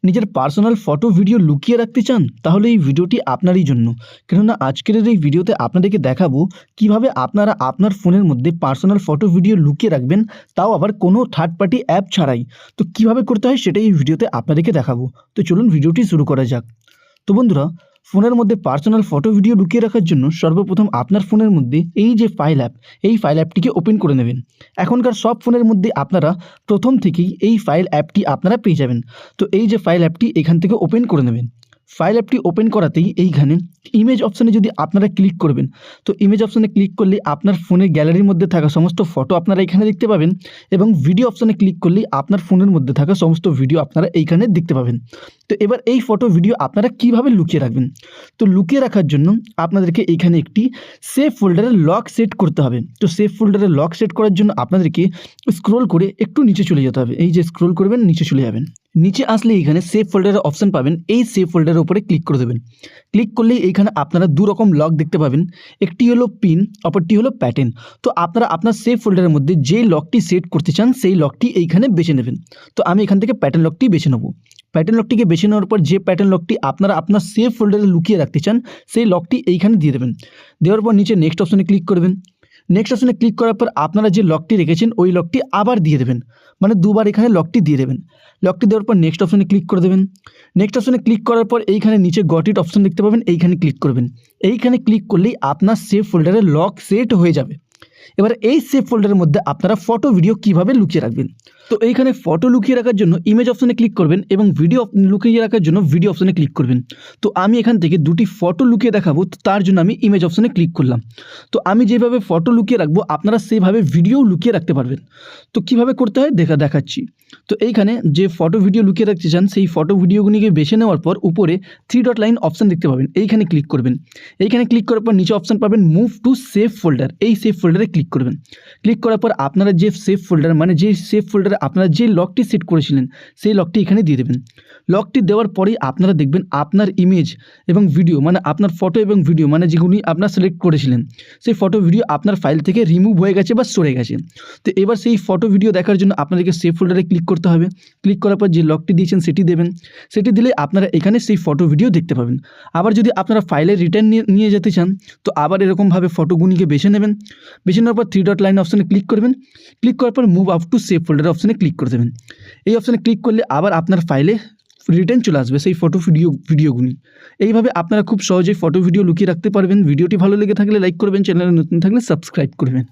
নিজের personal photo video লুকিয়ে রাখতে চান তাহলে এই ভিডিওটি আপনারই জন্য। কেননা আজকের এই ভিডিওতে আপনাদেরকে দেখাবো কিভাবে আপনারা আপনার ফোনের মধ্যে পার্সোনাল ফটো ভিডিও লুকিয়ে রাখবেন, তাও আবার কোনো থার্ড পার্টি অ্যাপ ছাড়াই। তো কিভাবে করতে হয় সেটাই এই ভিডিওতে আপনাদেরকে দেখাবো। তো চলুন ভিডিওটি শুরু করা যাক। তো বন্ধুরা, ফোনের মধ্যে পার্সোনাল ফটো ভিডিও লুকিয়ে রাখার জন্য সর্বপ্রথম আপনার ফোনের মধ্যে এই যে এই ফাইল অ্যাপটিকে ওপেন করে নেবেন। এখনকার সব ফোনের মধ্যে আপনারা প্রথম থেকেই এই ফাইল অ্যাপটি আপনারা পেয়ে যাবেন। তো এই যে ফাইল অ্যাপটি এখান থেকে ওপেন করে নেবেন। ফাইল অ্যাপটি ওপেন করাতেই এইখানে ইমেজ অপশানে যদি আপনারা ক্লিক করবেন, তো ইমেজ অপশানে ক্লিক করলে আপনার ফোনের গ্যালারির মধ্যে থাকা সমস্ত ফটো আপনারা এখানে দেখতে পাবেন, এবং ভিডিও অপশানে ক্লিক করলেই আপনার ফোনের মধ্যে থাকা সমস্ত ভিডিও আপনারা এইখানে দেখতে পাবেন। তো এবার এই ফটো ভিডিও আপনারা কিভাবে লুকিয়ে রাখবেন? তো লুকিয়ে রাখার জন্য আপনাদেরকে এইখানে একটি সেভ ফোল্ডারের লক সেট করতে হবে। তো সেভ ফোল্ডারের লক সেট করার জন্য আপনাদেরকে স্ক্রোল করে একটু নিচে চলে যেতে হবে। এই যে স্ক্রোল করবেন, নিচে চলে যাবেন। নিচে আসলে এইখানে সেভ ফোল্ডারের অপশান পাবেন। এই সেভ ফোল্ডারের উপরে ক্লিক করে দেবেন। ক্লিক করলেই এইখানে আপনারা দু রকম লক দেখতে পাবেন, একটি হলো পিন, অপরটি হলো প্যাটার্ন। তো আপনারা আপনার সেভ ফোল্ডারের মধ্যে যে লকটি সেট করতে চান সেই লকটি এইখানে বেছে নেবেন। তো আমি এখান থেকে প্যাটার্ন লকটি বেছে নেব। প্যাটার্ন লকটিকে বেছে নেওয়ার পর যে প্যাটার্ন লকটি আপনারা আপনার সেভ ফোল্ডারে লুকিয়ে রাখতে চান সেই লকটি এইখানে দিয়ে দেবেন। দেওয়ার পর নিচে নেক্সট অপশানে ক্লিক করবেন। নেক্সট অপশানে ক্লিক করার পর আপনারা যে লকটি রেখেছেন ওই লকটি আবার দিয়ে দেবেন, মানে দুবার এখানে লকটি দিয়ে দেবেন। লকটি দেওয়ার পর নেক্সট অপশানে ক্লিক করে দেবেন। নেক্সট অপশানে ক্লিক করার পর এইখানে নিচে গট ইট অপশান দেখতে পাবেন, এইখানে ক্লিক করবেন। এইখানে ক্লিক করলেই আপনার সেভ ফোল্ডারে লক সেট হয়ে যাবে। এবার এই সেভ ফোল্ডারের মধ্যে আপনারা ফটো ভিডিও কিভাবে লুকিয়ে রাখবেন? তো এইখানে ফটো লুকিয়ে রাখার জন্য ইমেজ অপশানে ক্লিক করবেন এবং ভিডিও লুকিয়ে রাখার জন্য ভিডিও অপশানে ক্লিক করবেন। তো আমি এখান থেকে দুটি ফটো লুকিয়ে দেখাবো, তো তার জন্য আমি ইমেজ অপশানে ক্লিক করলাম। তো আমি যেভাবে ফটো লুকিয়ে রাখবো আপনারা সেভাবে ভিডিও লুকিয়ে রাখতে পারবেন। তো কিভাবে করতে হয় দেখাচ্ছি। তো এইখানে যে ফটো ভিডিও লুকিয়ে রাখতে চান সেই ফটো ভিডিওগুলিকে বেছে নেওয়ার পর উপরে 3 ডট লাইন অপশান দেখতে পাবেন, এইখানে ক্লিক করবেন। এইখানে ক্লিক করার পর নিচে অপশান পাবেন মুভ টু সেভ ফোল্ডার, এই সেভ ফোল্ডারে ক্লিক করবেন। ক্লিক করার পর আপনারা যে সেভ ফোল্ডার, মানে যে সেভ ফোল্ডারে আপনারা যে লকটি সেট করেছিলেন সেই লকটি এখানে দিয়ে দেবেন। লকটি দেওয়ার পরেই আপনারা দেখবেন আপনার ইমেজ এবং ভিডিও, মানে আপনার ফটো এবং ভিডিও, মানে যেগুলি আপনারা সিলেক্ট করেছিলেন সেই ফটো ভিডিও আপনার ফাইল থেকে রিমুভ হয়ে গেছে বা সরে গেছে। তো এবার সেই ফটো ভিডিও দেখার জন্য আপনাদেরকে সেভ ফোল্ডারে ক্লিক করতে হবে। ক্লিক করার পর যে লকটি দিয়েছেন সেটি দেবেন। সেটি দিলে আপনারা এখানে সেই ফটো ভিডিও দেখতে পাবেন। আবার যদি আপনারা ফাইলে রিটার্ন নিয়ে যেতে চান তো আবার এরকমভাবে ফটোগুলিকে বেছে নেবেন। বেছে নেওয়ার পর 3 ডট লাইন অপশানে ক্লিক করবেন। ক্লিক করার পর move up to save folder অপশানে ক্লিক করে দেবেন। এই অপশানে ক্লিক করলে আবার আপনার ফাইলে রিটার্ন চলে আসবে সেই ভিডিওগুলি। এইভাবে আপনারা খুব সহজেই ফটো ভিডিও লুকিয়ে রাখতে পারবেন। ভিডিওটি ভালো লেগে থাকলে লাইক করবেন, চ্যানেলে নতুন থাকলে সাবস্ক্রাইব করবেন।